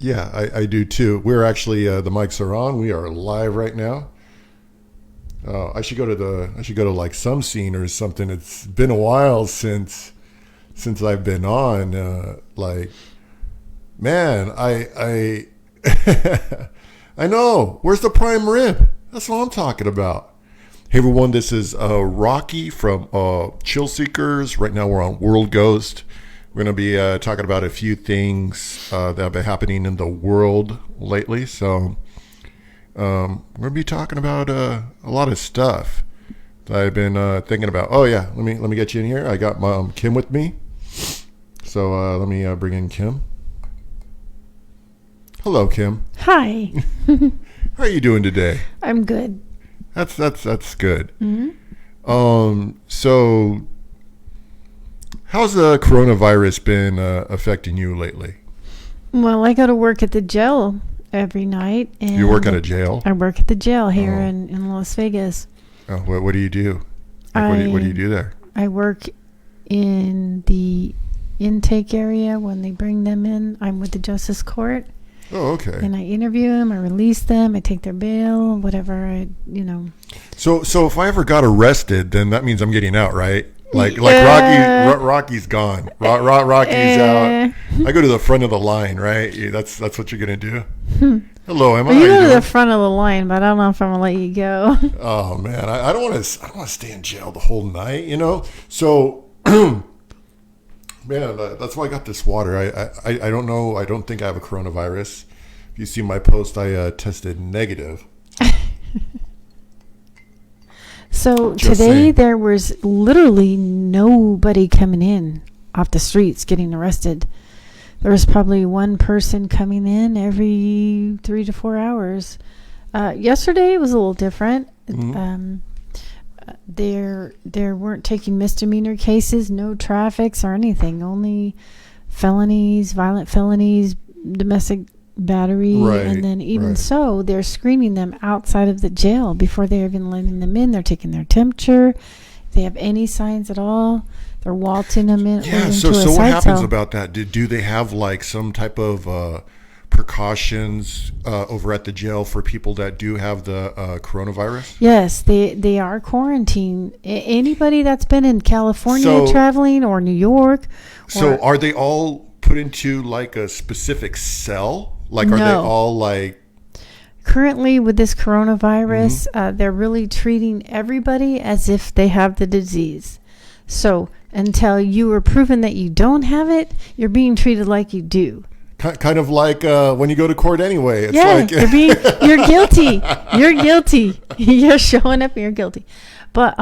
Yeah, I do too. We're actually the mics are on. We are live right now. I should go to like some scene or something. It's been a while since I've been on. Man, I know. Where's the prime rib? That's what I'm talking about. Hey everyone, this is Rahkee from Chill Seekers. Right now we're on World Ghost. We're going to be talking about a few things that have been happening in the world lately. So we're going to be talking about a lot of stuff that I've been thinking about. Oh yeah, let me get you in here. I got Kim with me. So let me bring in Kim. Hello, Kim. Hi. How are you doing today? I'm good. That's good. Mm-hmm. So how's the coronavirus been affecting you lately? Well, I go to work at the jail every night. And You work at a jail? I work at the jail here in Las Vegas. Oh, what do you do? What do you do there? I work in the intake area when they bring them in. I'm with the Justice Court. Oh, okay. And I interview them, I release them, I take their bail, whatever, So if I ever got arrested, then that means I'm getting out, right? Like Rocky's gone. Rocky's out. I go to the front of the line, right? Yeah, that's what you're gonna do. Hello, Emma. Well, you go to the front of the line, but I don't know if I'm gonna let you go. Oh man, I don't want to stay in jail the whole night, So, man, that's why I got this water. I don't know. I don't think I have a coronavirus. If you see my post, I tested negative. So Just today saying. there was literally nobody coming in off the streets getting arrested. There was probably one person coming in every 3 to 4 hours. Yesterday was a little different. Mm-hmm. There weren't taking misdemeanor cases, no traffics or anything, only felonies, violent felonies, domestic battery, Right, and then even right. so, they're screening them outside of the jail before they're even letting them in. They're taking their temperature. If they have any signs at all, they're waltzing them in. Yeah. into So a what side happens cell. about that? Do they have like some type of precautions over at the jail for people that do have the coronavirus? Yes, they are quarantined. Anybody that's been in California traveling or New York. So are they all put into like a specific cell? Like are they No. all like? Currently, with this coronavirus, they're really treating everybody as if they have the disease. So until you are proven that you don't have it, you're being treated like you do. Kind of like when you go to court anyway. It's Yeah, like you're guilty. You're guilty. You're showing up and you're guilty. But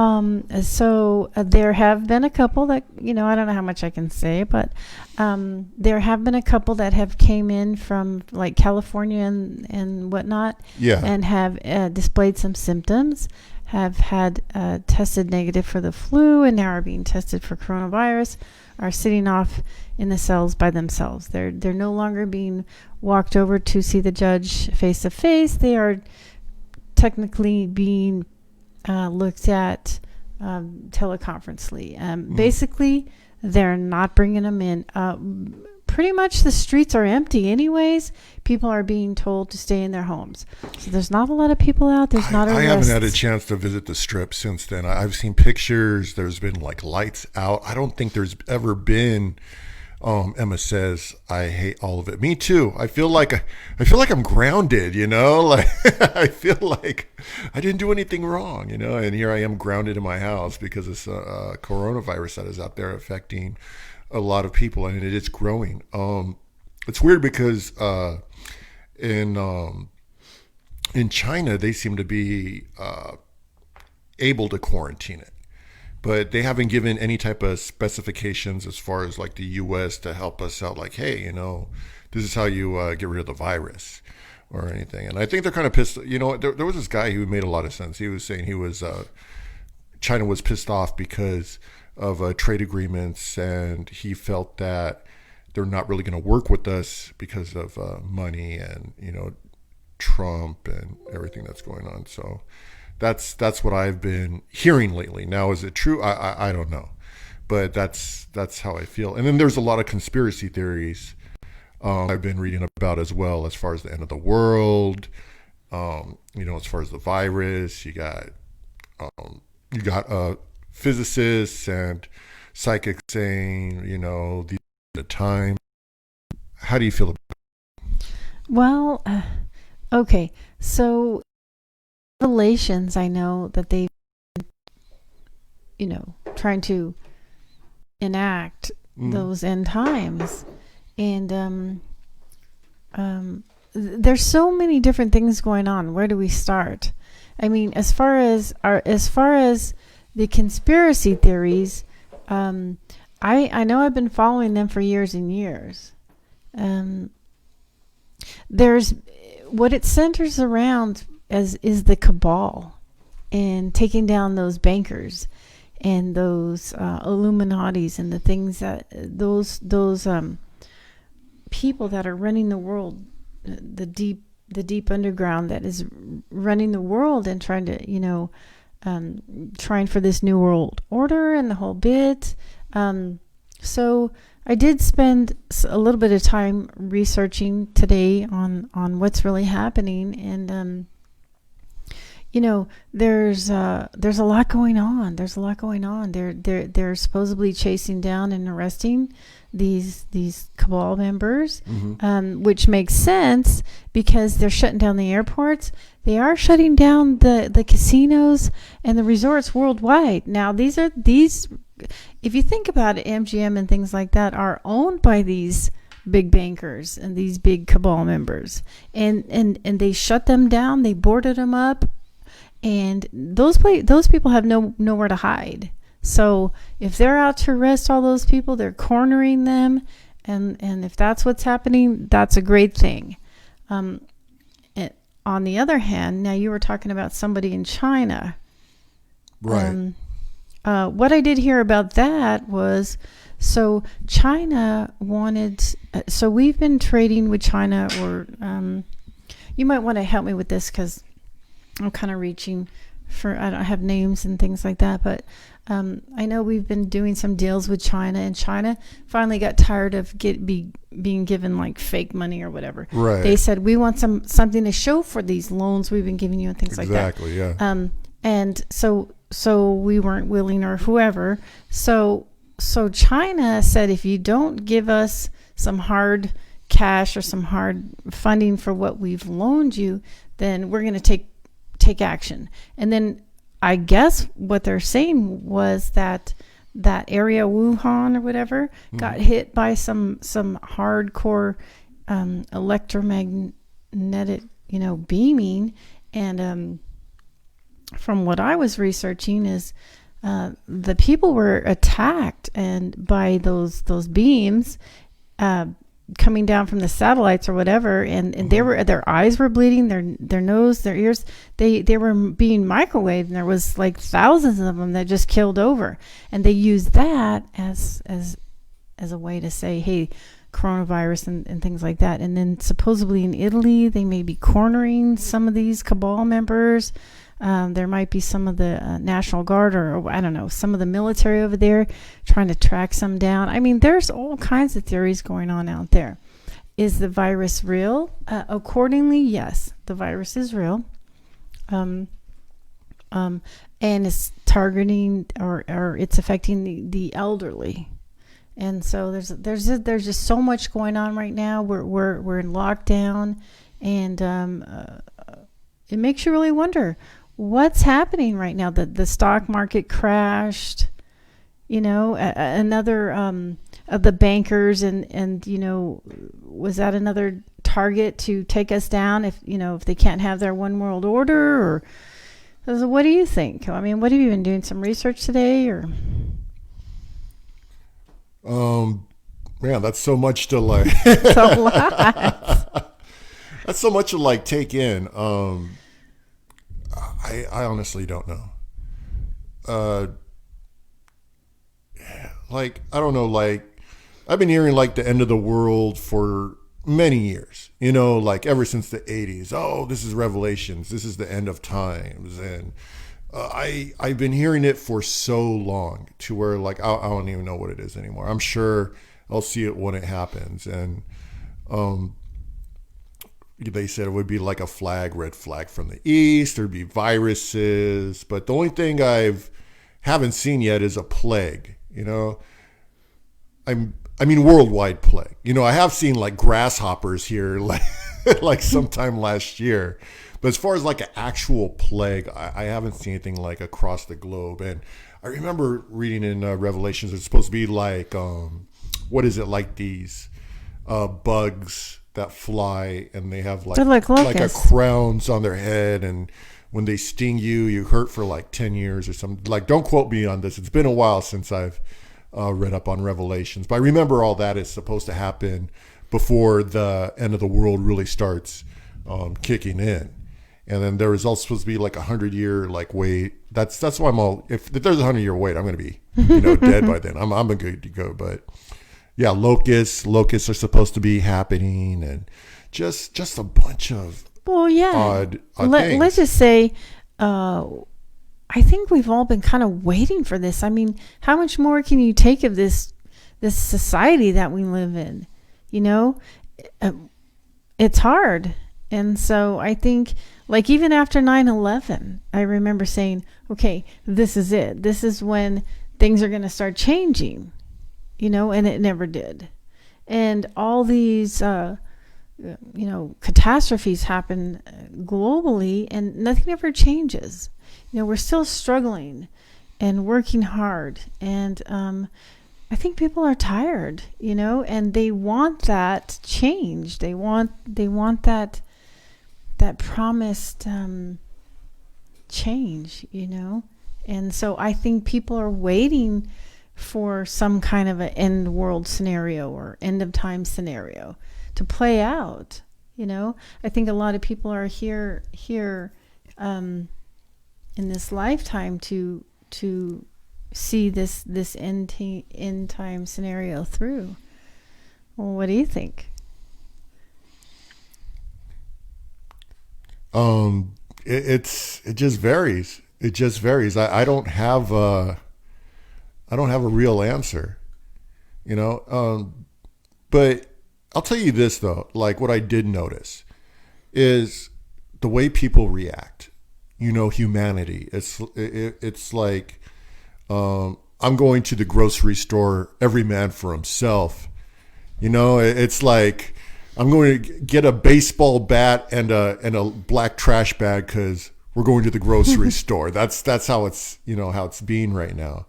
so there have been a couple that, I don't know how much I can say, but there have been a couple that have came in from like California and whatnot, Yeah. and have displayed some symptoms, have had tested negative for the flu, and now are being tested for coronavirus, are sitting off in the cells by themselves. They're no longer being walked over to see the judge face to face. They are technically being looked at teleconferencely. Basically, they're not bringing them in. Pretty much the streets are empty anyways. People are being told to stay in their homes. So there's not a lot of people out. There's not I arrests. haven't had a chance to visit the Strip since then. I've seen pictures. There's been like lights out. I don't think there's ever been. Emma says, I hate all of it. Me too. I feel like I'm grounded, Like I feel like I didn't do anything wrong, And here I am grounded in my house because it's a coronavirus that is out there affecting a lot of people, and it is growing. It's weird because in China they seem to be able to quarantine it. But they haven't given any type of specifications as far as like the U.S. to help us out. Like, hey, this is how you get rid of the virus or anything. And I think they're kind of pissed. There was this guy who made a lot of sense. He was saying China was pissed off because of trade agreements, and he felt that they're not really going to work with us because of money and Trump and everything that's going on. So that's what I've been hearing lately. Now, is it true? I don't know, but that's how I feel. And then there's a lot of conspiracy theories I've been reading about as well, as far as the end of the world. As far as the virus, you got physicists and psychics saying, the time. How do you feel about Well, okay. So Revelations, I know that they, trying to enact it? those end times, and there's so many different things going on. Where do we start? I mean, as far as the conspiracy theories, I know I've been following them for years and years. Um, there's what it centers around as is the cabal and taking down those bankers and those Illuminatis and the things that those people that are running the world, the deep underground that is running the world and trying to trying for this new world order and the whole bit. So I did spend a little bit of time researching today on what's really happening, and there's a lot going on. There's a lot going on. They're supposedly chasing down and arresting these cabal members, which makes sense because they're shutting down the airports. They are shutting down the casinos and the resorts worldwide. Now these, if you think about it, MGM and things like that are owned by these big bankers and these big cabal members, and they shut them down. They boarded them up, and those people have nowhere to hide. So if they're out to arrest all those people, they're cornering them, and if that's what's happening, that's a great thing. On the other hand, now you were talking about somebody in China. Right. What I did hear about that was, so China wanted, so we've been trading with China, or you might want to help me with this because I'm kind of reaching for, I don't have names and things like that, but I know we've been doing some deals with China, and China finally got tired of being given like fake money or whatever. Right. They said, we want something to show for these loans we've been giving you and things like that. Exactly, yeah. And so we weren't willing, or whoever. So China said, if you don't give us some hard cash or some hard funding for what we've loaned you, then we're going to take action. And then I guess what they're saying was that area, Wuhan or whatever, got hit by some hardcore electromagnetic, beaming. And from what I was researching is the people were attacked and by those beams coming down from the satellites or whatever, and their eyes were bleeding, their nose, their ears, they were being microwaved, and there was like thousands of them that just killed over, and they used that as a way to say, hey, coronavirus and things like that. And then supposedly in Italy they may be cornering some of these cabal members. There might be some of the National Guard, or I don't know, some of the military over there trying to track some down. I mean, there's all kinds of theories going on out there. Is the virus real? Accordingly, yes, the virus is real. And it's targeting or it's affecting the elderly. And so there's just so much going on right now. We're in lockdown, and it makes you really wonder what's happening right now. The stock market crashed, another of the bankers, and was that another target to take us down if they can't have their one world order? Or so what do you think? I mean, what have you been doing, some research today, or? Man, that's so much to like. It's a lot. That's so much to like take in. I honestly don't know. Like, I don't know, like, I've been hearing like the end of the world for many years, like ever since the 80s. Oh, this is Revelations. This is the end of times. And I've been hearing it for so long to where like I don't even know what it is anymore. I'm sure I'll see it when it happens. And Um, they said it would be like a flag, red flag from the east. There'd be viruses, but the only thing haven't seen yet is a plague. I mean worldwide plague. I have seen like grasshoppers here, like like sometime last year, but as far as like an actual plague, I haven't seen anything like across the globe. And I remember reading in Revelations, it's supposed to be like what is it, like these bugs that fly, and they have They're like a locusts. crowns on their head, and when they sting you, you hurt for like 10 years or something. Like, don't quote me on this. It's been a while since I've read up on Revelations, but I remember all that is supposed to happen before the end of the world really starts kicking in. And then there is also supposed to be like 100-year like wait. That's why I'm all, if there's a 100-year wait, I'm going to be dead by then. I'm good to go. But yeah, locusts are supposed to be happening, and just a bunch of odd things. Let's just say, I think we've all been kind of waiting for this. I mean, how much more can you take of this society that we live in? It's hard. And so I think, like, even after 9/11, I remember saying, okay, this is it. This is when things are going to start changing, and it never did. And all these, catastrophes happen globally, and nothing ever changes. We're still struggling and working hard. And I think people are tired, and they want that change. They want that promised change, And so I think people are waiting for some kind of an end world scenario or end of time scenario to play out. I think a lot of people are here in this lifetime to see this end time scenario through. Well, what do you think? It just varies. It just varies. I don't have a real answer, but I'll tell you this though, like what I did notice is the way people react, humanity. It's like, I'm going to the grocery store, every man for himself. It's like, I'm going to get a baseball bat and a black trash bag because we're going to the grocery store. That's how it's how it's being right now.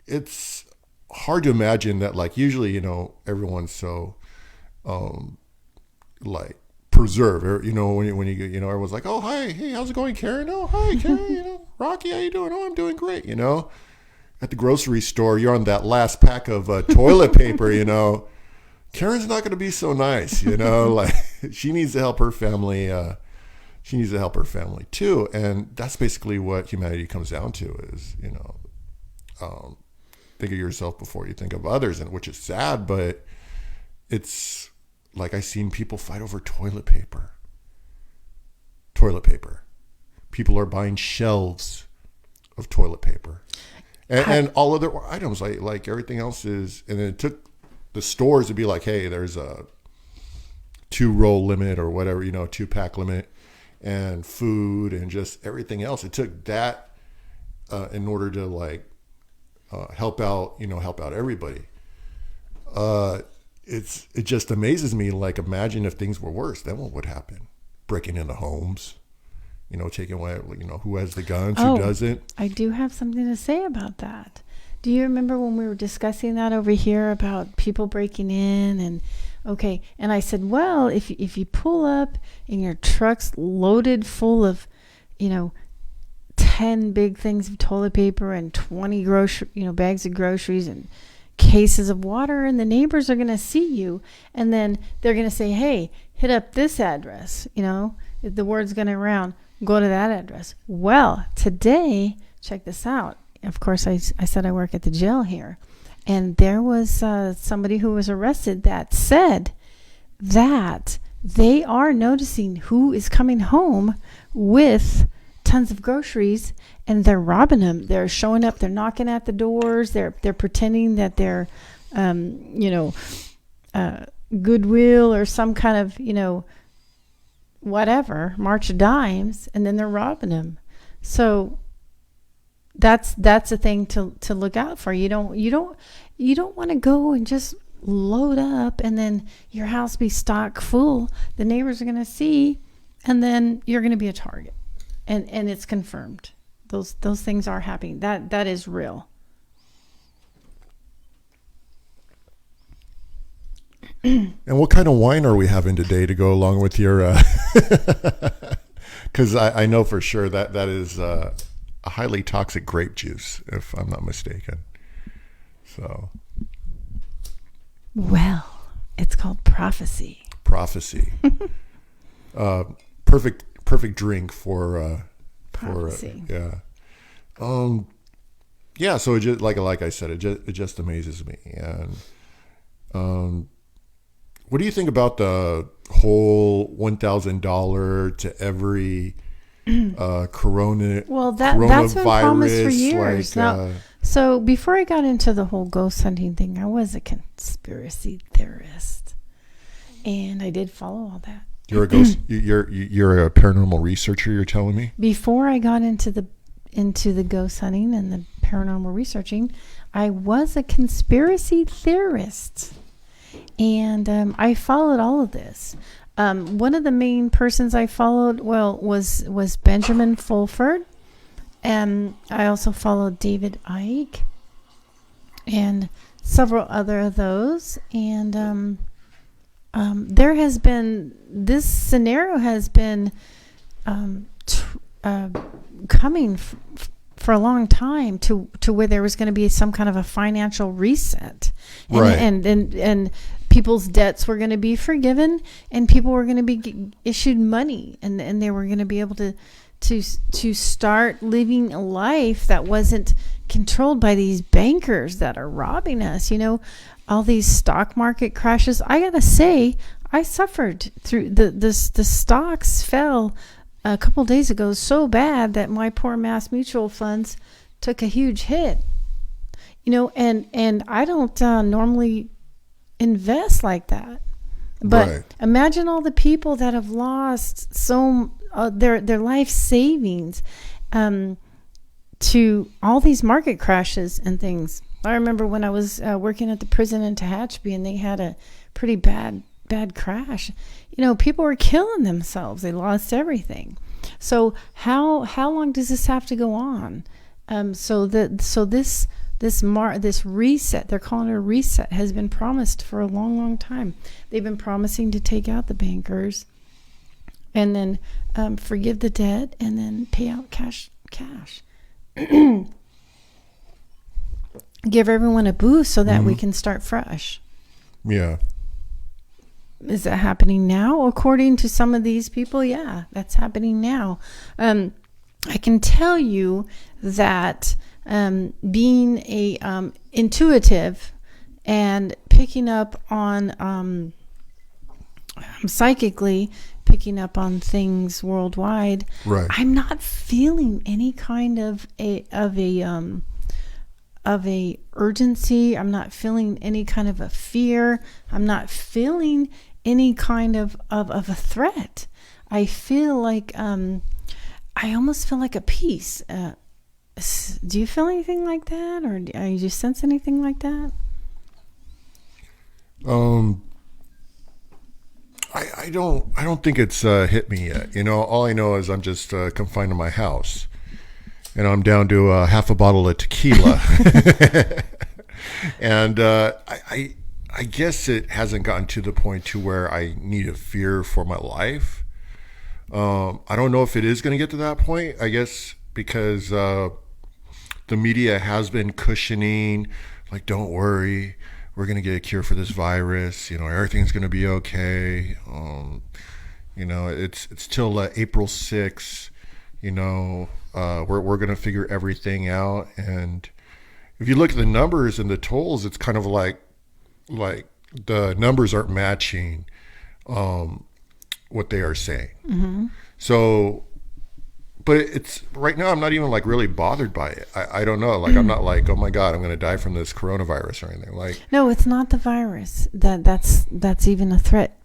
It's hard to imagine that, like, usually everyone's so like preserved. When you everyone's like, oh hi, hey, how's it going, Karen? Oh hi, Karen. Rahkee, how you doing? Oh, I'm doing great. At the grocery store, you're on that last pack of toilet paper. Karen's not going to be so nice, like she needs to help her family. She needs to help her family too. And that's basically what humanity comes down to is, think of yourself before you think of others, and which is sad, but it's like I've seen people fight over toilet paper. People are buying shelves of toilet paper and all other items like everything else is. And then it took the stores to be like, hey, there's a 2-roll limit or whatever, 2-pack limit, and food and just everything else. It took that in order to like help out everybody. It just amazes me. Like, imagine if things were worse, then what would happen? Breaking into homes, taking away, who has the guns, who doesn't. I do have something to say about that. Do you remember when we were discussing that over here about people breaking in and I said, well, if you pull up and your truck's loaded full of, 10 big things of toilet paper and 20 bags of groceries and cases of water, and the neighbors are going to see you, and then they're going to say, hey, hit up this address, the word's going around, go to that address. Well, today, check this out. Of course, I said I work at the jail here, and there was somebody who was arrested that said that they are noticing who is coming home with tons of groceries, and they're robbing them. They're showing up. They're knocking at the doors. They're pretending that they're, Goodwill or some kind of, whatever, March of Dimes, and then they're robbing them. So that's a thing to look out for. You don't want to go and just load up and then your house be stock full. The neighbors are going to see, and then you're going to be a target, and it's confirmed. Those things are happening. That is real. And what kind of wine are we having today to go along with your? Because I know for sure that is a highly toxic grape juice, if I'm not mistaken. So. Well, it's called Prophecy. Prophecy. Perfect drink for. Prophecy. Yeah. Yeah. So it just like I said, it just amazes me. And what do you think about the whole $1,000 to every corona? Well, that's been promised for years. Now, so before I got into the whole ghost hunting thing, I was a conspiracy theorist, and I did follow all that. You're a ghost. You're a paranormal researcher. You're telling me. Before I got into the ghost hunting and the paranormal researching, I was a conspiracy theorist. And I followed all of this. One of the main persons I followed, was Benjamin Fulford. And I also followed David Icke and several other of those. And there has been, this scenario has been coming for a long time to where there was going to be some kind of a financial reset, and people's debts were going to be forgiven, and people were going to be issued money, and they were going to be able to start living a life that wasn't controlled by these bankers that are robbing us. All these stock market crashes. I gotta say, I suffered through the stocks fell a couple of days ago so bad that my poor Mass Mutual funds took a huge hit. And I don't normally invest like that. But imagine all the people that have lost their life savings to all these market crashes and things. I remember when I was working at the prison in Tehachapi, and they had a pretty bad crash. People were killing themselves. They lost everything. So how long does this have to go on? So this reset, they're calling it a reset, has been promised for a long, long time. They've been promising to take out the bankers, and then forgive the debt, and then pay out cash. Give everyone a boost so that we can start fresh. Yeah. Is that happening now? According to some of these people, yeah, that's happening now. I can tell you that being a intuitive and picking up on psychically picking up on things worldwide, right. I'm not feeling any kind of a urgency. I'm not feeling any kind of a fear. I'm not feeling any kind of a threat. I feel like I almost feel like a peace. Do you feel anything like that, or do you sense anything like that? I don't think it's hit me yet. All I know is I'm just confined to my house. And I'm down to half a bottle of tequila. And I guess it hasn't gotten to the point to where I need a fear for my life. I don't know if it is going to get to that point, I guess, because the media has been cushioning, like, don't worry, we're going to get a cure for this virus. Everything's going to be okay. It's till April 6th. We're going to figure everything out. And if you look at the numbers and the tolls, it's kind of like the numbers aren't matching what they are saying. Mm-hmm. So but it's right now. I'm not even like really bothered by it. I don't know. Like I'm not like, oh my god, I'm going to die from this coronavirus or anything. Like No, it's not the virus that's even a threat.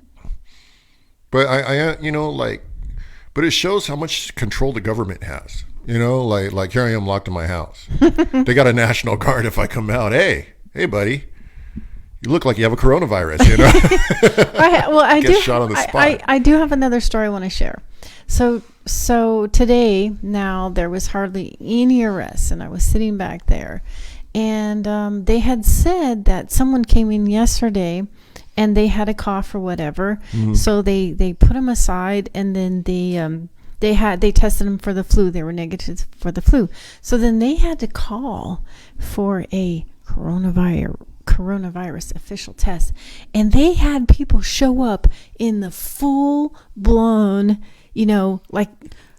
But I like, but it shows how much control the government has. Like here I am locked in my house. They got a National Guard if I come out. Hey, buddy, you look like you have a coronavirus. I Get do. shot on the spot. I do have another story I want to share. So today, now there was hardly any arrests, and I was sitting back there, and they had said that someone came in yesterday, and they had a cough or whatever. Mm-hmm. So they put them aside, and then they tested them for the flu. They were negative for the flu. So then they had to call for a coronavirus official test, and they had people show up in the full blown, like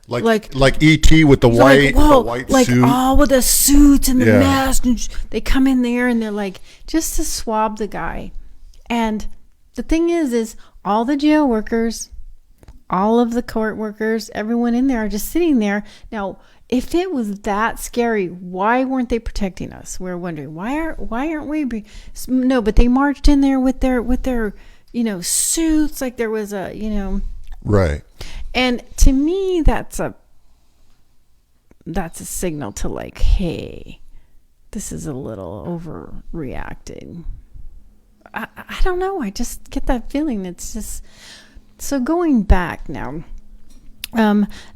E.T. with the white suit, all with the suits and the mask, and they come in there and they're like just to swab the guy. And the thing is all the jail workers, all of the court workers, everyone in there are just sitting there. Now, if it was that scary, why weren't they protecting us? We're wondering why aren't we? No, but they marched in there with their suits, like there was a right. And to me, that's a signal to like, hey, this is a little overreacting. I don't know. I just get that feeling. It's just so going back now.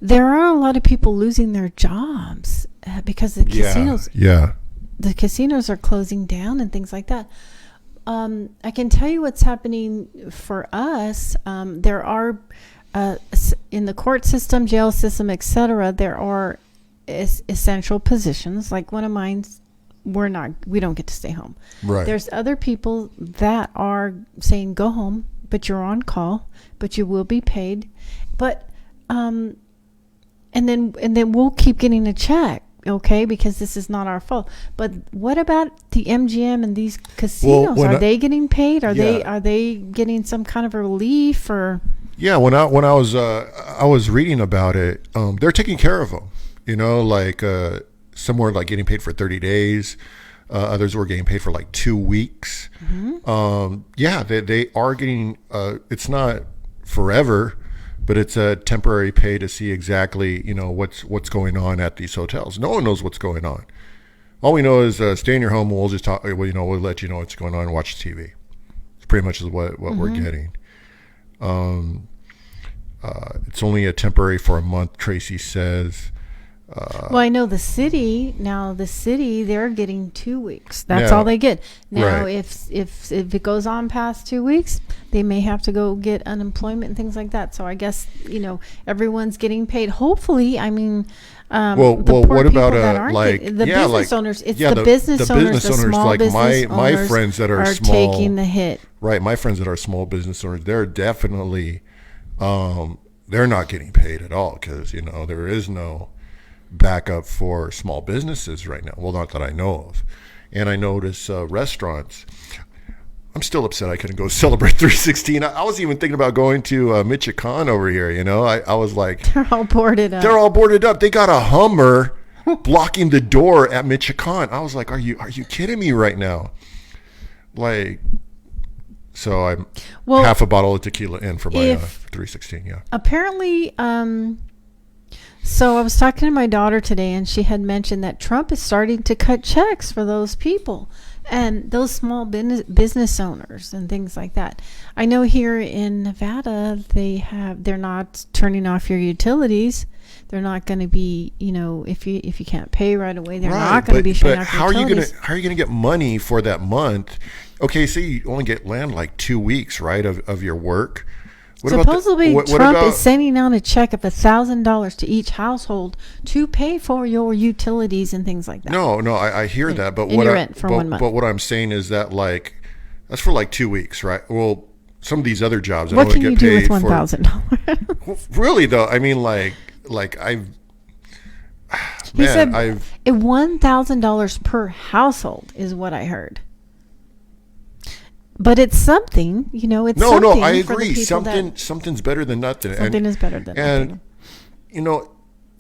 There are a lot of people losing their jobs because the casinos. Yeah. The casinos are closing down and things like that. I can tell you what's happening for us. There are in the court system, jail system, etc. There are essential positions. Like one of mine's, we don't get to stay home. Right. There's other people that are saying go home, but you're on call, but you will be paid. But and then we'll keep getting a check, okay, because this is not our fault. But what about the MGM and these casinos? Are they getting paid? Are they getting some kind of a relief or? Yeah, when I was reading about it, they're taking care of them. Like some were like getting paid for 30 days. Others were getting paid for like 2 weeks. Mm-hmm. They are getting. It's not forever, but it's a temporary pay to see exactly what's going on at these hotels. No one knows what's going on. All we know is stay in your home. We'll just talk. We'll let you know what's going on and watch TV. It's pretty much what mm-hmm. we're getting. It's only a temporary for a month, Tracy says. Well, I know the city, they're getting 2 weeks. That's all they get. Now, right. if it goes on past 2 weeks, they may have to go get unemployment and things like that. So I guess, everyone's getting paid. Hopefully, I mean, what about business owners? It's the business owners, the small business owners. My friends that are small, taking the hit. Right, my friends that are small business owners, they're definitely, they're not getting paid at all because there is no backup for small businesses right now. Well, not that I know of. And I notice restaurants. I'm still upset I couldn't go celebrate 316. I was even thinking about going to UNCUT over here. I was like, they're all boarded up. They got a Hummer blocking the door at UNCUT. I was like, are you kidding me right now? Like, so I'm half a bottle of tequila in for my 316. Yeah. Apparently, so I was talking to my daughter today, and she had mentioned that Trump is starting to cut checks for those people and those small business owners and things like that. I know here in Nevada, they're not turning off your utilities. They're not going to be, if you can't pay right away, they're not going to be shutting off your utilities. How are you going to get money for that month? Okay, so you only get land like 2 weeks, right, of your work. Supposedly, Trump is sending out a check of $1,000 to each household to pay for your utilities and things like that. No, I hear that, but rent for 1 month. But what I'm saying is that that's for 2 weeks, right? Well, some of these other jobs, what can you do with $1,000? Really though, I mean, he said $1,000 per household is what I heard. But it's something, it's something. No, I agree. Something's better than nothing. Something is better than nothing. And,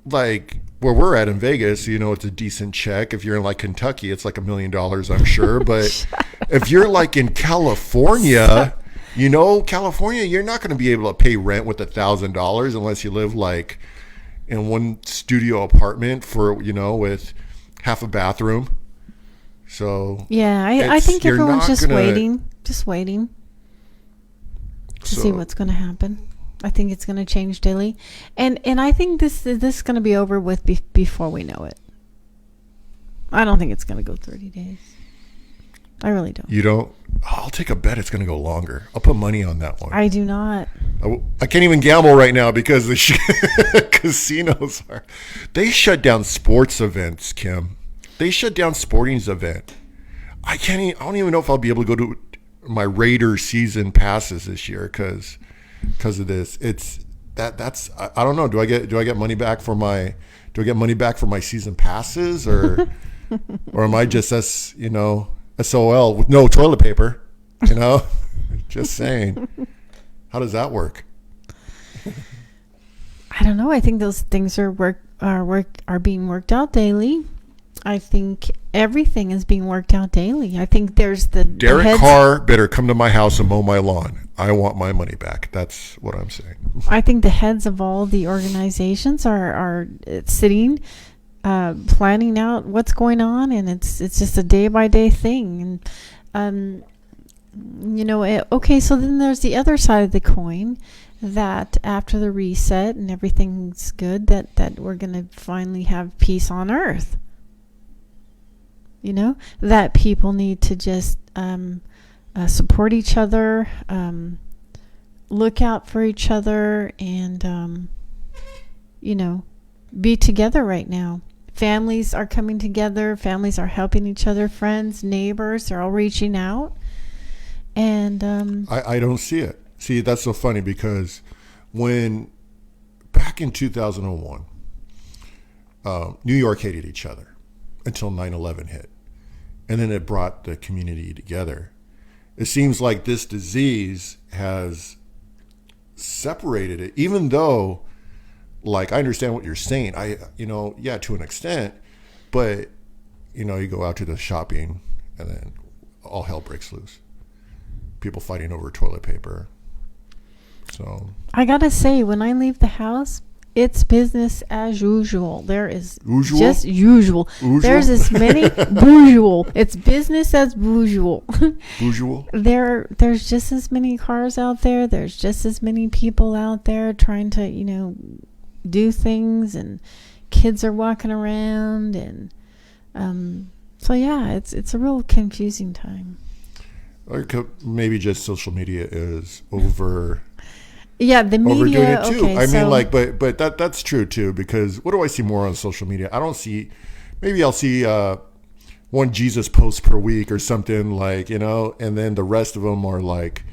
like where we're at in Vegas, it's a decent check. If you're in like Kentucky, it's like $1 million, I'm sure. But if you're like in California, California, you're not going to be able to pay rent with $1,000 unless you live like in one studio apartment for, with half a bathroom. So yeah, I think everyone's just waiting to see what's going to happen. I think it's going to change daily, and I think this is going to be over with before we know it. I don't think it's going to go 30 days. I really don't. You don't? I'll take a bet it's going to go longer. I'll put money on that one. I do not. I can't even gamble right now because the casinos they shut down sports events, Kim. They shut down sporting's event. I don't even know if I'll be able to go to my Raiders season passes this year because of this. That's I don't know. Do I get money back for my season passes or am I just SOL with no toilet paper? Just saying. How does that work? I don't know. I think those things are being worked out daily. I think everything is being worked out daily. I think there's Derek Carr better come to my house and mow my lawn. I want my money back. That's what I'm saying. I think the heads of all the organizations are sitting, planning out what's going on, and it's just a day by day thing. And okay, so then there's the other side of the coin, that after the reset and everything's good, that we're going to finally have peace on earth. That people need to just support each other, look out for each other, and be together right now. Families are coming together. Families are helping each other. Friends, neighbors, they're all reaching out. And I don't see it. See, that's so funny because when back in 2001, New York hated each other until 9/11 hit. And then it brought the community together. It seems like this disease has separated it, even though, like, I understand what you're saying. To an extent, but, you go out to the shopping and then all hell breaks loose. People fighting over toilet paper. So I gotta say, when I leave the house, it's business as usual. There is just usual. There's as many usual. It's business as usual. Usual. There's just as many cars out there. There's just as many people out there trying to do things, and kids are walking around, and so yeah, it's a real confusing time. Or maybe just social media is over. Yeah, the media. Overdoing it too. Okay, I mean, but that's true too, because what do I see more on social media? I don't see. Maybe I'll see one Jesus post per week or something, like, and then the rest of them are like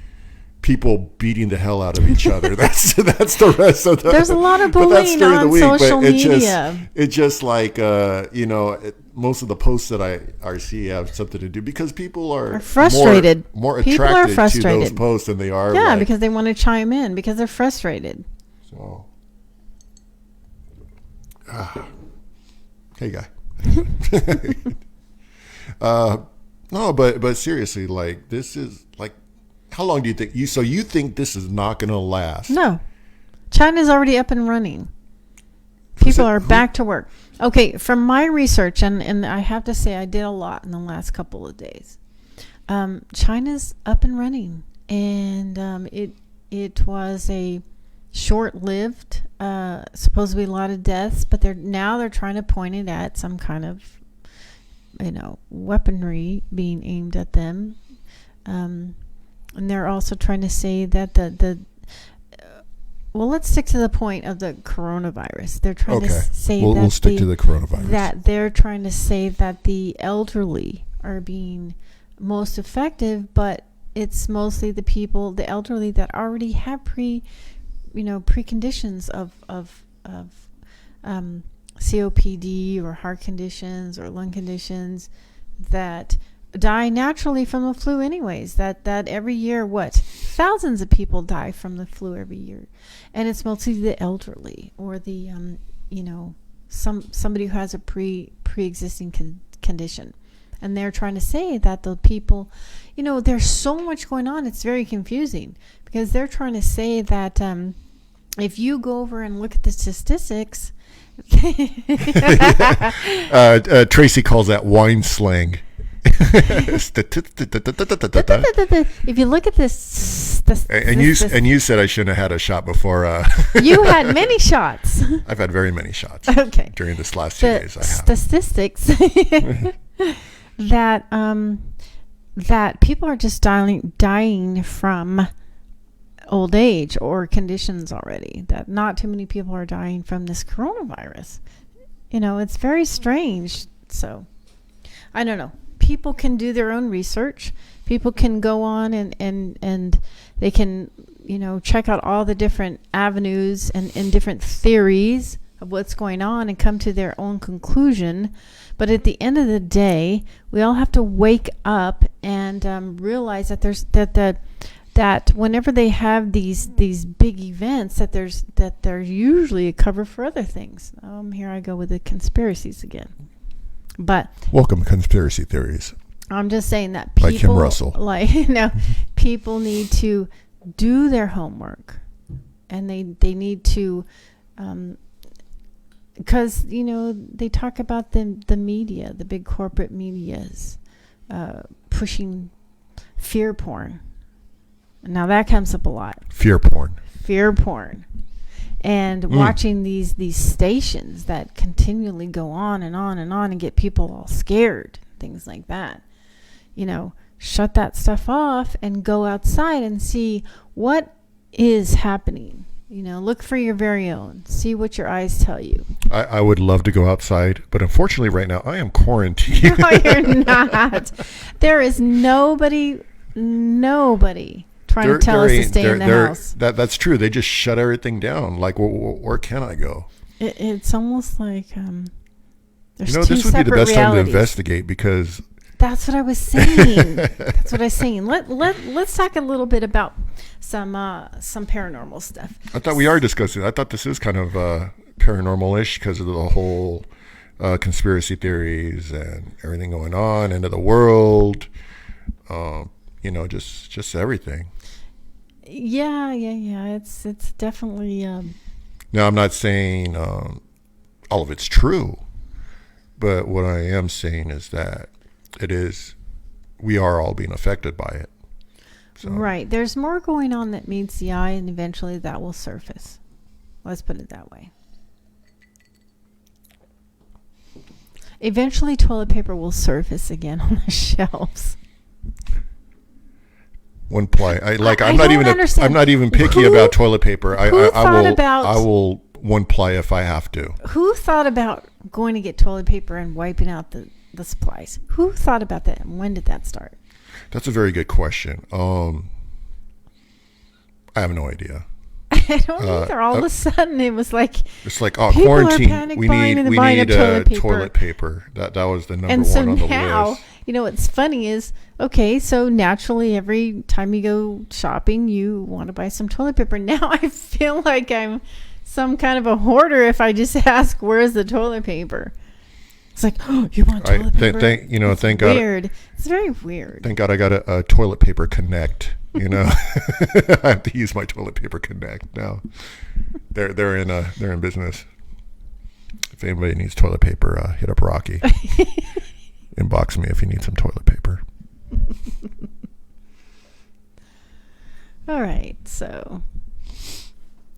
people beating the hell out of each other. That's the rest of the. There's a lot of bullying on social media. It's just like most of the posts that I see have something to do because people are frustrated. More attracted to those posts than they are. Yeah, because they want to chime in because they're frustrated. So, hey guy. No, but seriously, like, this is like. How long do you think you think this is not going to last? No. China's already up and running. People are back to work. Okay, from my research, and I have to say I did a lot in the last couple of days. China's up and running, and it was a short-lived, supposed to be a lot of deaths, but they're trying to point it at some kind of weaponry being aimed at them. And they're also trying to say that let's stick to the point of the coronavirus. They're trying to say we'll stick to the coronavirus. That they're trying to say that the elderly are being most effective, but it's mostly the elderly that already have preconditions of COPD or heart conditions or lung conditions that die naturally from the flu anyways. That every year, thousands of people die from the flu every year, and it's mostly the elderly or the somebody who has a pre-existing condition. And they're trying to say that the people, there's so much going on. It's very confusing because they're trying to say that if you go over and look at the statistics, Tracy calls that wine slang. If you look at this, and you said I shouldn't have had a shot before. You had many shots. I've had very many shots. Okay. During this last 2 days, I have. Statistics that that people are just dying from old age or conditions already. That not too many people are dying from this coronavirus. It's very strange. So, I don't know. People can do their own research. People can go on and they can, check out all the different avenues and different theories of what's going on and come to their own conclusion. But at the end of the day, we all have to wake up and realize that there's that whenever they have these big events, that there's usually a cover for other things. Here I go with the conspiracies again. But welcome conspiracy theories. I'm just saying that people, like Kim Russell, people need to do their homework, and they need to, because they talk about the media, the big corporate medias, pushing fear porn. Now that comes up a lot. Fear porn. And watching these stations that continually go on and on and on and get people all scared, things like that. Shut that stuff off and go outside and see what is happening. Look for your very own. See what your eyes tell you. I would love to go outside, but unfortunately right now I am quarantined. No, you're not. There is nobody trying to tell us to stay in the house. That's true. They just shut everything down. Like, where can I go? It's almost like there's two this would be the best realities. time to investigate because that's what I was saying. Let's talk a little bit about some paranormal stuff. I thought we are discussing. I thought this is kind of paranormal-ish because of the whole conspiracy theories and everything going on, end of the world. Just everything. Yeah. It's definitely. Now, I'm not saying all of it's true, but what I am saying is that we are all being affected by it. So. Right. There's more going on that meets the eye, and eventually that will surface. Let's put it that way. Eventually, toilet paper will surface again on the shelves. One ply. I'm not even picky about toilet paper. I will one ply if I have to. Who thought about going to get toilet paper and wiping out the supplies? Who thought about that, and when did that start? That's a very good question. I have no idea. I don't either. All of a sudden, it was like it's like quarantine. We need toilet paper. That was the number one on the list. What's funny is, okay, so naturally every time you go shopping, you want to buy some toilet paper. Now I feel like I'm some kind of a hoarder if I just ask, where's the toilet paper? It's like, oh, you want toilet paper? Thank God. Weird. It's very weird. Thank God I got a toilet paper connect. I have to use my toilet paper connect now. They're in business. If anybody needs toilet paper, hit up Rahkee. Inbox me if you need some toilet paper. All right, so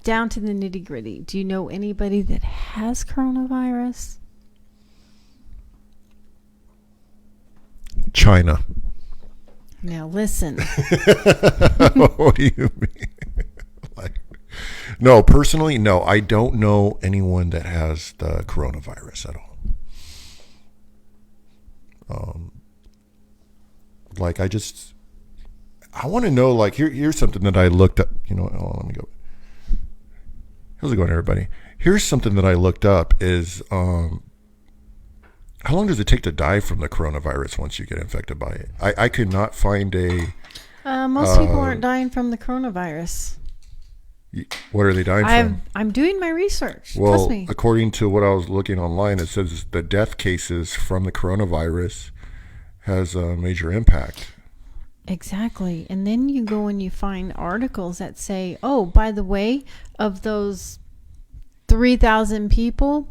down to the nitty gritty. Do you know anybody that has coronavirus? China. Now listen. What do you mean? No, personally, no. I don't know anyone that has the coronavirus at all. I want to know, here's something that I looked up, let me go. How's it going, everybody? Here's something that I looked up is, how long does it take to die from the coronavirus once you get infected by it? I could not find a... most people aren't dying from the coronavirus. What are they dying from? I'm doing my research. Trust Well, me. according to what I was looking online, it says the death cases from the coronavirus has a major impact. Exactly. And then you go and you find articles that say, oh, by the way, of those 3,000 people,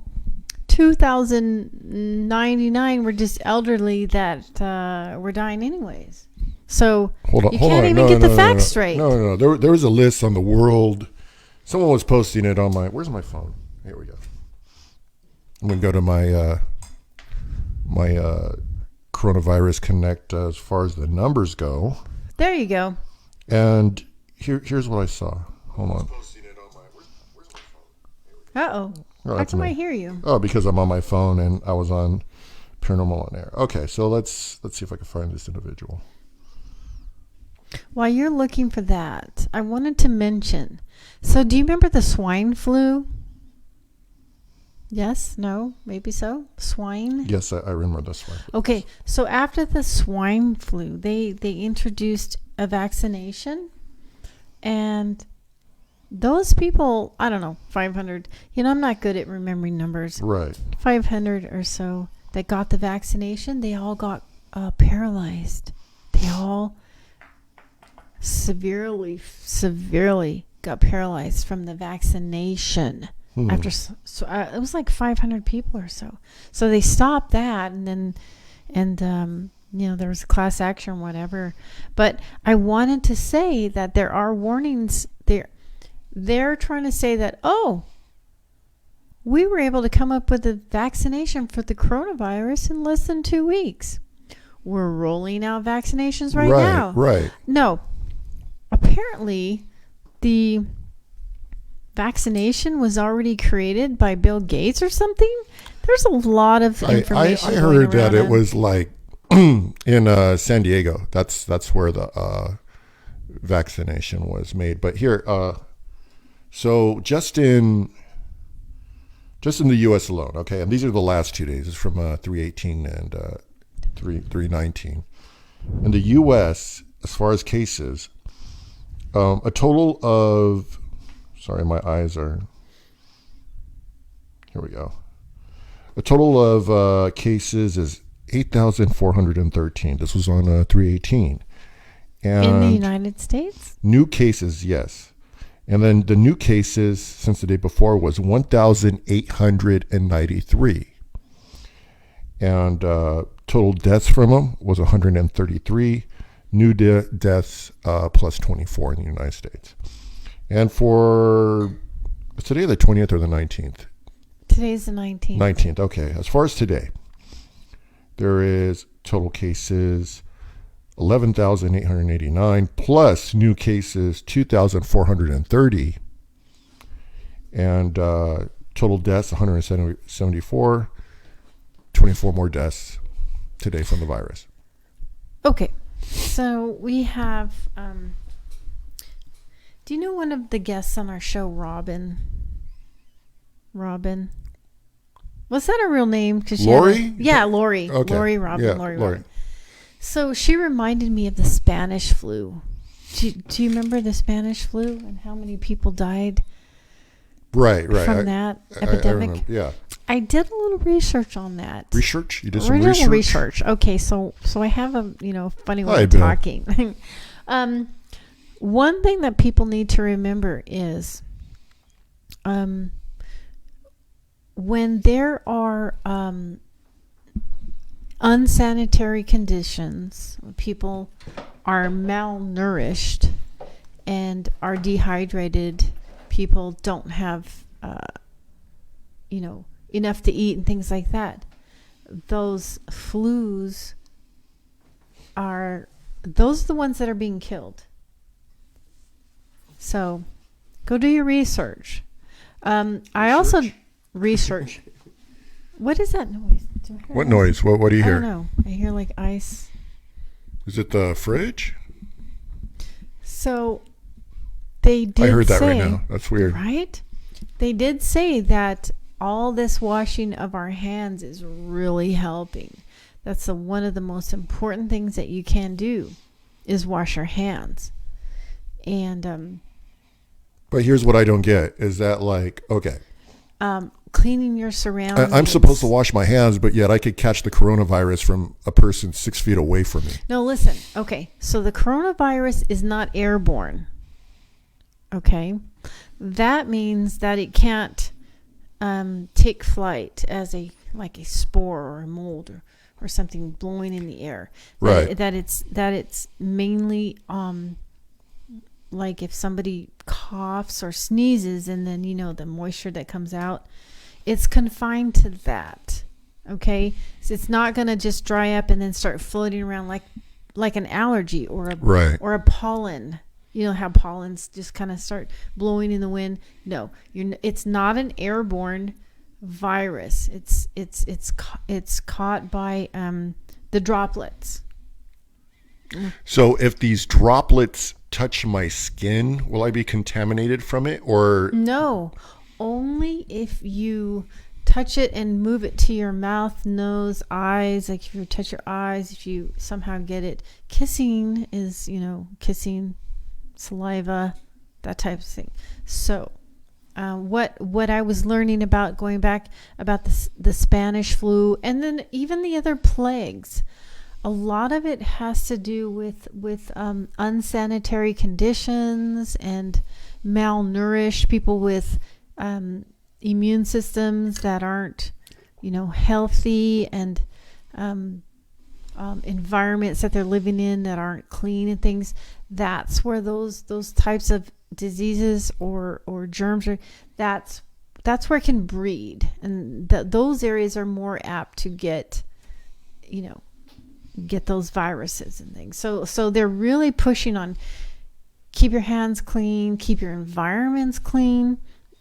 2,099 were just elderly that were dying anyways. So you can't even get the facts straight. No. There was a list on the world. Someone was posting it on my. Where's my phone? Here we go. I'm gonna go to my Coronavirus Connect as far as the numbers go. There you go. And here's what I saw. Hold on. Uh-oh. Oh, How come I hear you? Oh, because I'm on my phone and I was on Paranormal on Air. Okay, so let's see if I can find this individual. While you're looking for that, I wanted to mention. So, do you remember the swine flu? Yes? No? Maybe so? Swine? Yes, I remember this one. Okay, so after the swine flu, they introduced a vaccination, and those people, I don't know, 500. I'm not good at remembering numbers. Right. 500 or so that got the vaccination, they all got paralyzed. They all severely got paralyzed from the vaccination. After it was like 500 people or so. So they stopped that, and there was class action or whatever. But I wanted to say that there are warnings there. They're trying to say that, we were able to come up with a vaccination for the coronavirus in less than 2 weeks. We're rolling out vaccinations right now. Right. No. Apparently, the vaccination was already created by Bill Gates or something. There's a lot of information. I heard that it was like in San Diego. That's where the vaccination was made. But here, so just in the U.S. alone, okay, and these are the last 2 days. It's from 3/18 and 3/19. In the U.S., as far as cases, a total of. Sorry, my eyes are. Here we go. A total of cases is 8,413. This was on 3/18. And in the United States? New cases, yes. And then the new cases since the day before was 1,893. And total deaths from them was 133. New deaths plus 24 in the United States. And for today, the 20th or the 19th? Today's the 19th. 19th, okay. As far as today, there is total cases 11,889 plus new cases 2,430. And total deaths 174. 24 more deaths today from the virus. Okay. So we have... do you know one of the guests on our show, Robin? Was that a real name? Lori? Lori. Okay. Lori Robin. Yeah, Lori Lori. Robin. So she reminded me of the Spanish flu. Do you remember the Spanish flu and how many people died? Right. From that epidemic? I remember, yeah. I did a little research on that. Research? You did some research? Research. Okay, so I have a funny way of Bill. talking. One thing that people need to remember is when there are unsanitary conditions, people are malnourished and are dehydrated, people don't have enough to eat and things like that. Those flus are the ones that are being killed. So go do your research. I also research. What is that noise? What noise? What do you hear? I don't know. I hear like ice. Is it the fridge? So they did say... I heard that right now. That's weird. Right? They did say that all this washing of our hands is really helping. That's one of the most important things that you can do is wash your hands. And But here's what I don't get is that like, okay, Cleaning your surroundings. I'm supposed to wash my hands, but yet I could catch the coronavirus from a person 6 feet away from me. No, listen. Okay, so the coronavirus is not airborne. Okay, that means that it can't take flight as a spore or a mold or something blowing in the air. Right. That it's mainly like if somebody coughs or sneezes, and then the moisture that comes out, it's confined to that. Okay, so it's not going to just dry up and then start floating around like an allergy or a pollen. You know how pollens just kind of start blowing in the wind. No, it's not an airborne virus. It's caught by the droplets. So if these droplets touch my skin, will I be contaminated from it, or no? Only if you touch it and move it to your mouth, nose, eyes. Like if you touch your eyes, if you somehow get it. Kissing is kissing. Saliva, that type of thing. So what I was learning about, going back about the Spanish flu, and then even the other plagues, a lot of it has to do with unsanitary conditions and malnourished people with immune systems that aren't healthy, and environments that they're living in that aren't clean and things. That's where those types of diseases or germs are. That's where it can breed, and those areas are more apt to get those viruses and things. So they're really pushing on keep your hands clean, keep your environments clean.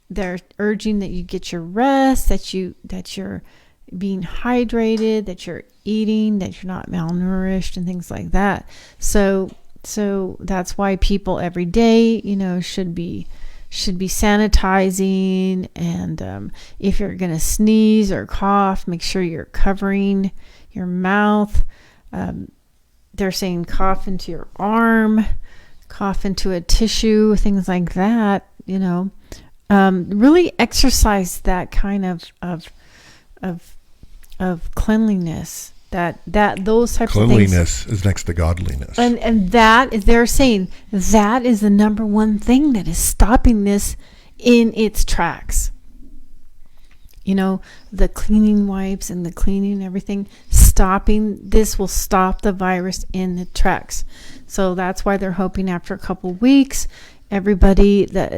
They're urging that you get your rest, that you're being hydrated, that you're eating, that you're not malnourished and things like that. So that's why people every day, should be sanitizing, and if you're going to sneeze or cough, make sure you're covering your mouth. They're saying cough into your arm, cough into a tissue, things like that, really exercise that kind of cleanliness, that those types of things. Cleanliness is next to godliness. And that is, they're saying that is the number one thing that is stopping this in its tracks. The cleaning wipes and the cleaning everything, stopping this will stop the virus in the tracks. So that's why they're hoping after a couple of weeks, everybody that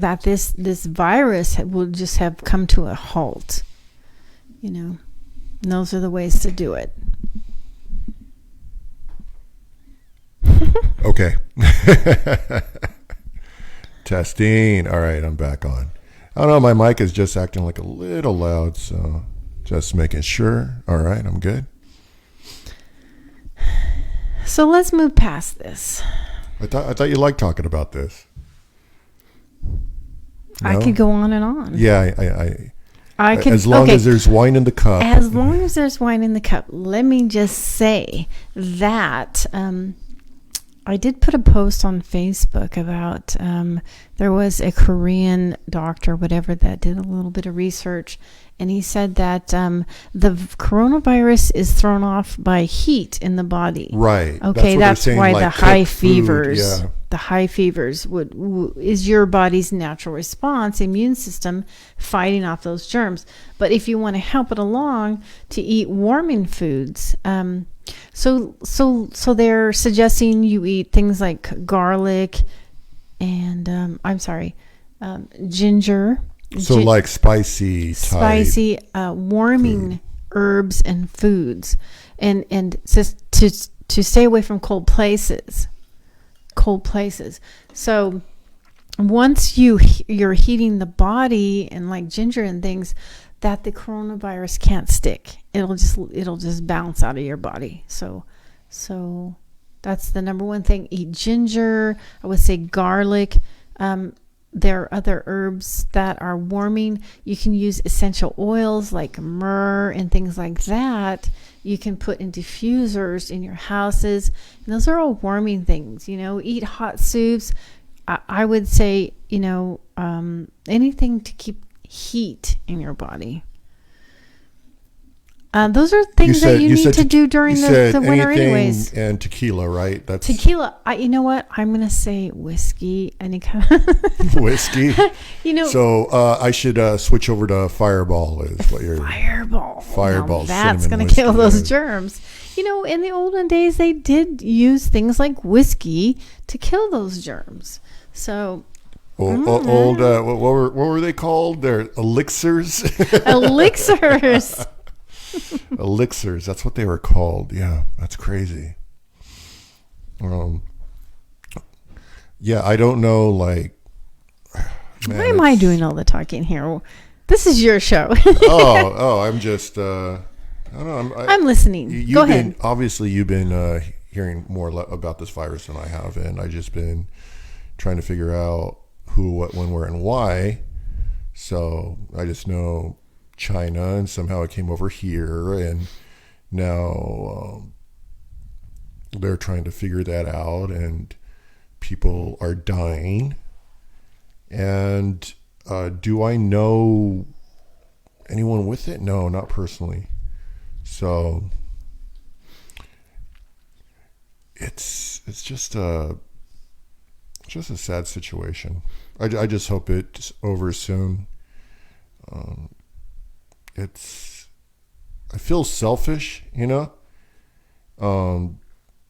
that this virus will just have come to a halt. And those are the ways to do it. Okay. Testing. All right, I'm back on. I don't know, my mic is just acting like a little loud, so just making sure. All right, I'm good. So let's move past this. I thought you liked talking about this. No? I could go on and on. Yeah, I can, as long as there's wine in the cup. As long as there's wine in the cup. Let me just say that I did put a post on Facebook about there was a Korean doctor, whatever, that did a little bit of research, and he said that the coronavirus is thrown off by heat in the body. Right. Okay, that's why like the high food, fevers. yeah. The high fevers is your body's natural response, immune system fighting off those germs. But if you want to help it along, to eat warming foods. So they're suggesting you eat things like garlic and ginger. So like spicy warming food. Herbs and foods, and just to stay away from cold places. So once you're heating the body, and like ginger and things, that the coronavirus can't stick. It'll just bounce out of your body. So that's the number one thing. Eat ginger. I would say garlic. There are other herbs that are warming. You can use essential oils like myrrh and things like that. You can put in diffusers in your houses. And those are all warming things. Eat hot soups. I would say, anything to keep heat in your body. Those are things that you need to do during the winter anyways. And tequila, right? That's tequila. You know what? I'm going to say whiskey. Any kind of whiskey. So I should switch over to Fireball is what you're... Fireball. That's going to kill those germs. In the olden days, they did use things like whiskey to kill those germs. So... Old what were they called? They're elixirs. Elixirs. Elixirs, that's what they were called. Yeah, that's crazy. Yeah, I don't know, like... Man, why am I doing all the talking here? This is your show. I'm just... I don't know. I'm listening. Go ahead. Obviously, you've been hearing more about this virus than I have, and I've just been trying to figure out who, what, when, where, and why. So I just know China, and somehow it came over here, and now they're trying to figure that out, and people are dying. And do I know anyone with it? No, not personally. So it's just a sad situation. I just hope it's over soon. I feel selfish,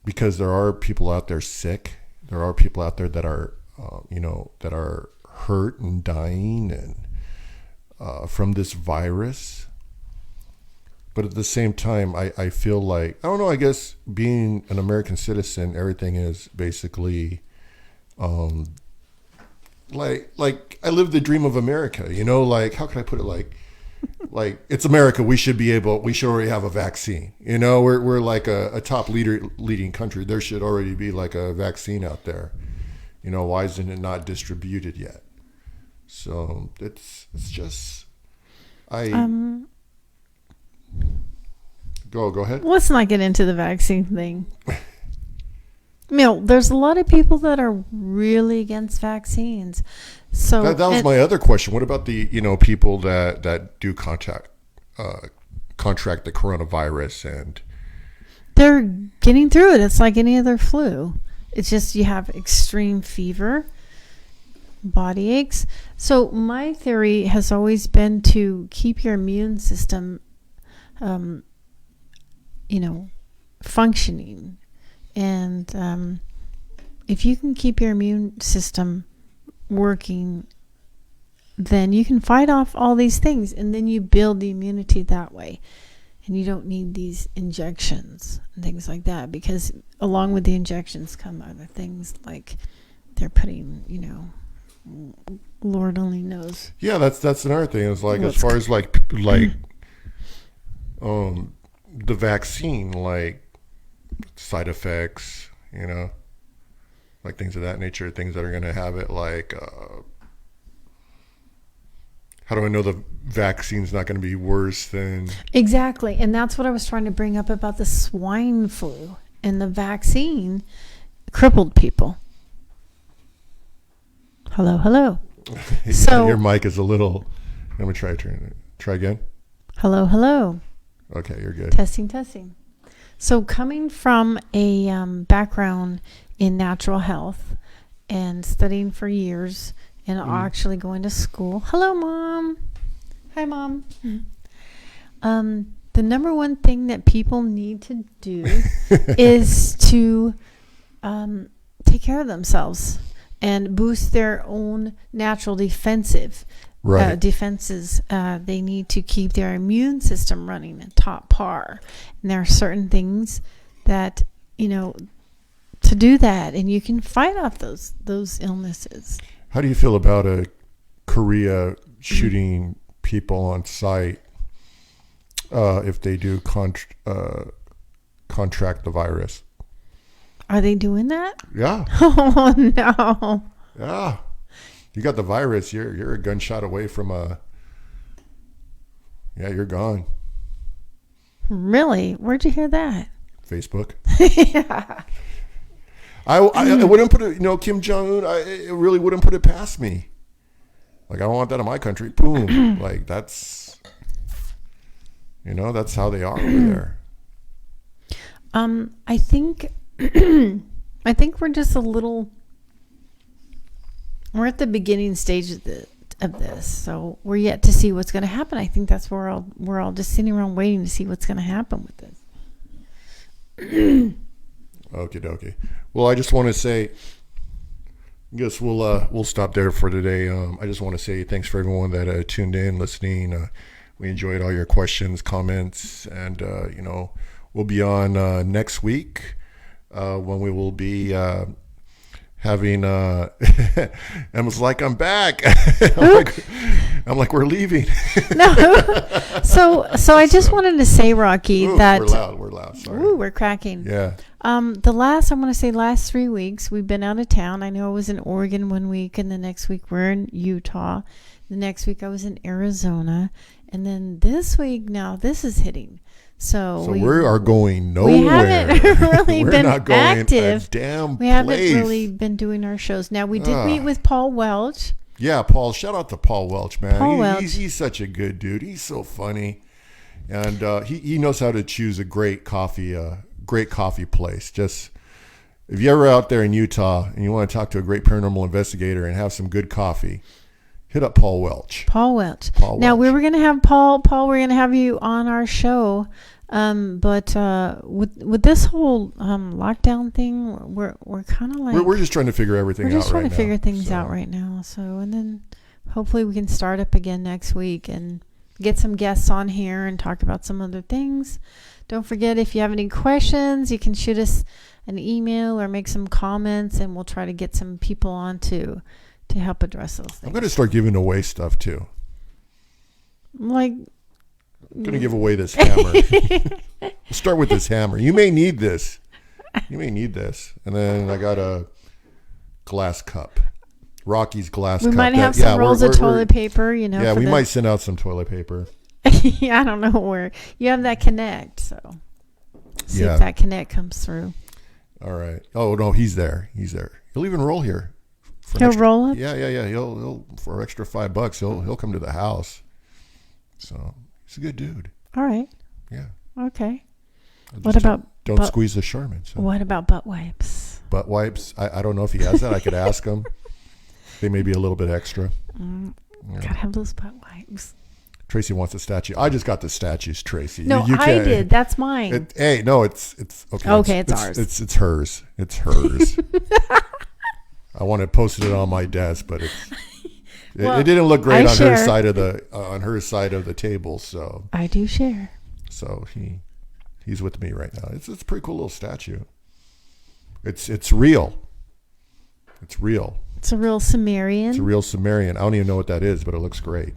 because there are people out there sick. There are people out there that are, that are hurt and dying and from this virus. But at the same time, I feel like, I don't know, I guess being an American citizen, everything is basically, like I live the dream of America, like, how can I put it? Like it's America. We should already have a vaccine. We're like a top leading country. There should already be like a vaccine out there. Why isn't it not distributed yet? So it's just, Go ahead. Let's not get into the vaccine thing. There's a lot of people that are really against vaccines. So that was my other question. What about the people that do contract the coronavirus, and they're getting through it? It's like any other flu. It's just you have extreme fever, body aches. So my theory has always been to keep your immune system, functioning. And if you can keep your immune system working, then you can fight off all these things, and then you build the immunity that way. And you don't need these injections and things like that, because along with the injections come other things like they're putting, Lord only knows. Yeah, that's another thing. It's like, as far as like the vaccine, like side effects, like things of that nature, things that are going to have it, like how do I know the vaccine's not going to be worse than... Exactly. And that's what I was trying to bring up about the swine flu. And the vaccine crippled people. Hello. So your mic is a little... Let me try again. Hello. Okay, you're good. Testing. So coming from a background in natural health and studying for years and actually going to school. Hello, Mom. Hi, Mom. The number one thing that people need to do is to take care of themselves and boost their own natural defenses. They need to keep their immune system running at top par. And there are certain things that, to do that, and you can fight off those illnesses. How do you feel about Korea shooting people on site if they do contract the virus? Are they doing that? Yeah. Oh, no. Yeah. You got the virus, you're a gunshot away from you're gone. Really? Where'd you hear that? Facebook. Yeah. I wouldn't put it, Kim Jong-un, it really wouldn't put it past me. Like, I don't want that in my country. Boom. Like, that's how they are over there. I think I think we're just we're at the beginning stage of this, so we're yet to see what's going to happen. I think that's where we're all just sitting around waiting to see what's going to happen with this. Okie dokie. Well, I just want to say, I guess we'll stop there for today. I just want to say thanks for everyone that tuned in, listening. We enjoyed all your questions, comments, and we'll be on next week when we will be having. Emma's like, I'm back. I'm like, we're leaving. No. So I just wanted to say, Rahkee, that we're loud. Sorry. Ooh, we're cracking. Yeah. I want to say last 3 weeks we've been out of town. I know I was in Oregon one week, and the next week we're in Utah. The next week I was in Arizona, and then this week now this is hitting. So we are going nowhere. We haven't really We're been not going active. A damn we haven't place. really been doing our shows. Now we did meet with Paul Welch. Yeah, Paul. Shout out to Paul Welch, man. Welch. He's such a good dude. He's so funny, and he knows how to choose a great coffee place. Just if you're ever out there in Utah and you want to talk to a great paranormal investigator and have some good coffee, hit up Paul Welch. Now we were going to have Paul. We're going to have you on our show, but with this whole lockdown thing, we're kind of like we're just trying to figure everything out. We're just trying to figure things out right now. So, and then hopefully we can start up again next week and get some guests on here and talk about some other things. Don't forget, if you have any questions, you can shoot us an email or make some comments, and we'll try to get some people on to help address those things. I'm going to start giving away stuff too. Like, I'm going to give away this hammer. We'll start with this hammer. You may need this. And then I got a glass cup. Rocky's glass cup. We might have some rolls of toilet paper, Yeah, we might send out some toilet paper. Yeah, I don't know where. You have that Connect, so see if that Connect comes through. All right. Oh, no, he's there. He'll even roll here. He'll roll up? Yeah. He'll for extra $5, he'll come to the house. So he's a good dude. All right. Yeah. Okay. What about don't squeeze the Charmin. So. What about butt wipes? Butt wipes. I don't know if he has that. I could ask him. They may be a little bit extra. Gotta have those butt wipes. Tracy wants a statue. I just got the statues, Tracy. No, I did. That's mine. It's okay. Okay, it's ours. It's hers. It's hers. I want to post it on my desk, but it didn't look great on her side of the table. So I do share. So he's with me right now. It's a pretty cool little statue. It's real. It's real. It's a real Sumerian. It's a real Sumerian. I don't even know what that is, but it looks great.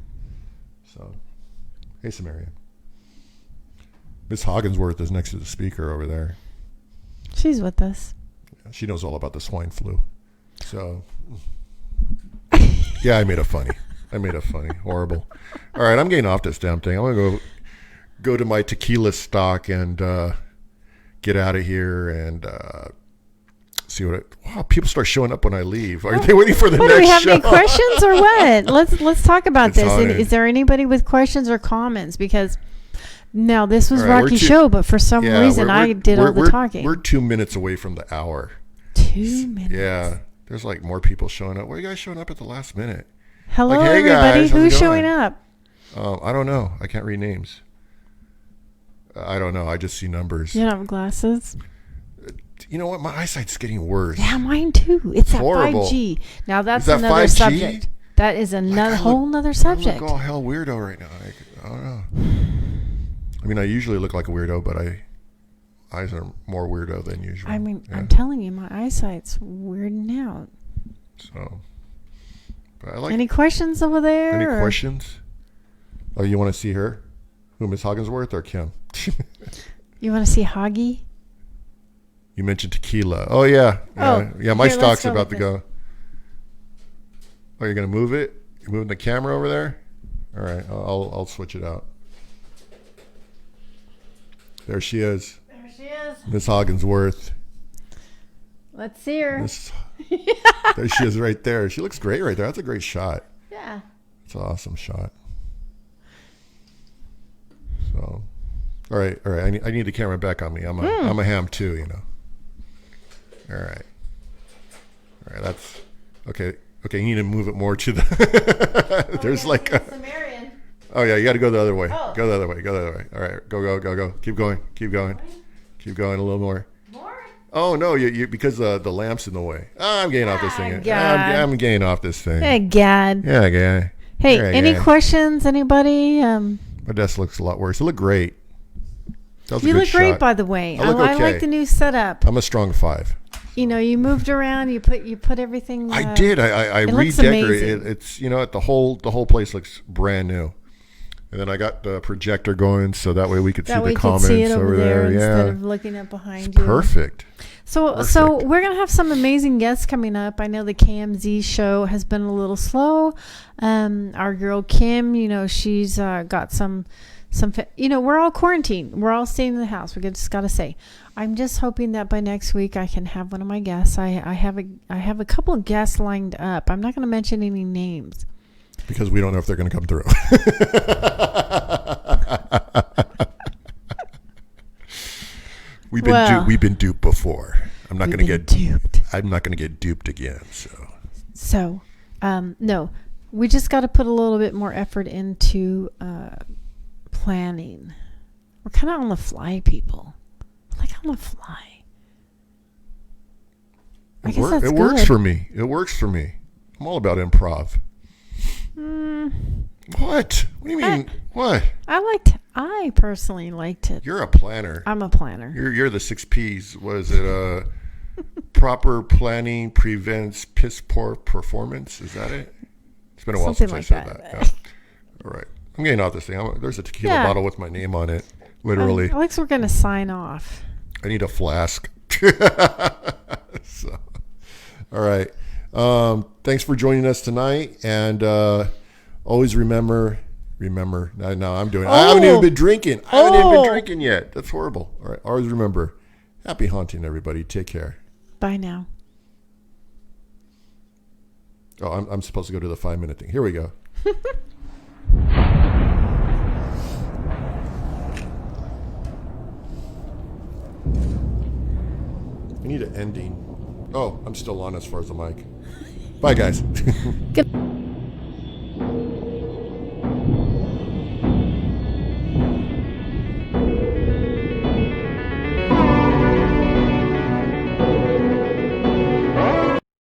So, hey, Sumerian. Miss Hogginsworth is next to the speaker over there. She's with us. Yeah, she knows all about the swine flu. So, yeah, I made it funny. Horrible. All right, I'm getting off this damn thing. I'm going to go to my tequila stock and get out of here and see wow, people start showing up when I leave. Are they waiting for the next show? Do we have any questions or what? Let's talk about this. Haunted. Is there anybody with questions or comments? Because now this was Rocky's show, but for some reason I did all the talking. We're 2 minutes away from the hour. 2 minutes. Yeah. There's like more people showing up. Why are you guys showing up at the last minute? Hello, like, hey everybody. Guys, who's showing up? I don't know. I can't read names. I don't know. I just see numbers. You don't have glasses? You know what? My eyesight's getting worse. Yeah, mine too. It's that horrible. 5G. Now that's that another 5G? Subject. That is another whole nother subject. I look all hell weirdo right now. I don't know. I mean, I usually look like a weirdo, but eyes are more weirdo than usual. I mean, I'm telling you, my eyesight's weirding out. So, but I like. Any questions over there? Any questions? Oh, you want to see her? Who, Miss Hogginsworth or Kim? You want to see Hoggy? You mentioned tequila. Oh yeah. My stock's about to go. Oh, you're gonna move it? You're moving the camera over there? All right, I'll switch it out. There she is. There she is. Miss Hogginsworth. Let's see her. There she is right there. She looks great right there. That's a great shot. Yeah. It's an awesome shot. So, all right. I need the camera back on me. I'm a ham too, you know. All right. That's okay. Okay, you need to move it more to the. There's like a. Oh yeah, you got to go the other way. Oh. Go the other way. All right, go. Keep going. Keep going a little more. Oh no, you because the lamp's in the way. Oh, I'm getting off this thing. I'm getting off this thing. Hey, Gad. Yeah, yeah. Hey, any questions? Anybody? My desk looks a lot worse. It looked great. That was a You good look great, shot. by the way. I look I okay. like the new setup. I'm a strong 5. You know, you moved around. You put everything. I did. I it looks redecorated. amazing. It's the whole place looks brand new. And then I got the projector going so that way we could see the comments see it over there. instead Yeah, of looking up behind it's you. perfect. So we're gonna have some amazing guests coming up. I know the KMZ show has been a little slow. Our girl Kim, you know, she's got some. You know, we're all quarantined. We're all staying in the house. We just gotta say, I'm just hoping that by next week I can have one of my guests. I have a couple of guests lined up. I'm not gonna mention any names Because we don't know if they're going to come through. We've been duped before. I'm not going to get duped. I'm not going to get duped again. So, no, we just got to put a little bit more effort into planning. We're kind of on the fly, people. Like on the fly. I guess that's it good. works for me. It works for me. I'm all about improv. What? What do you mean? What? I personally liked it. You're a planner. I'm a planner. You're the 6 P's. Was it proper planning prevents piss poor performance? Is that it? It's been a while Something since I like said that. that. Yeah. All right. I'm getting off this thing. There's a tequila bottle with my name on it. Literally. Alex, we're going to sign off. I need a flask. So, all right. Thanks for joining us tonight. And always remember. No, I'm doing it. I haven't even been drinking. I haven't even been drinking yet. That's horrible. All right. Always remember. Happy hunting, everybody. Take care. Bye now. Oh, I'm supposed to go to the 5-minute thing. Here we go. I need an ending. Oh, I'm still on as far as the mic. Bye, guys. Good.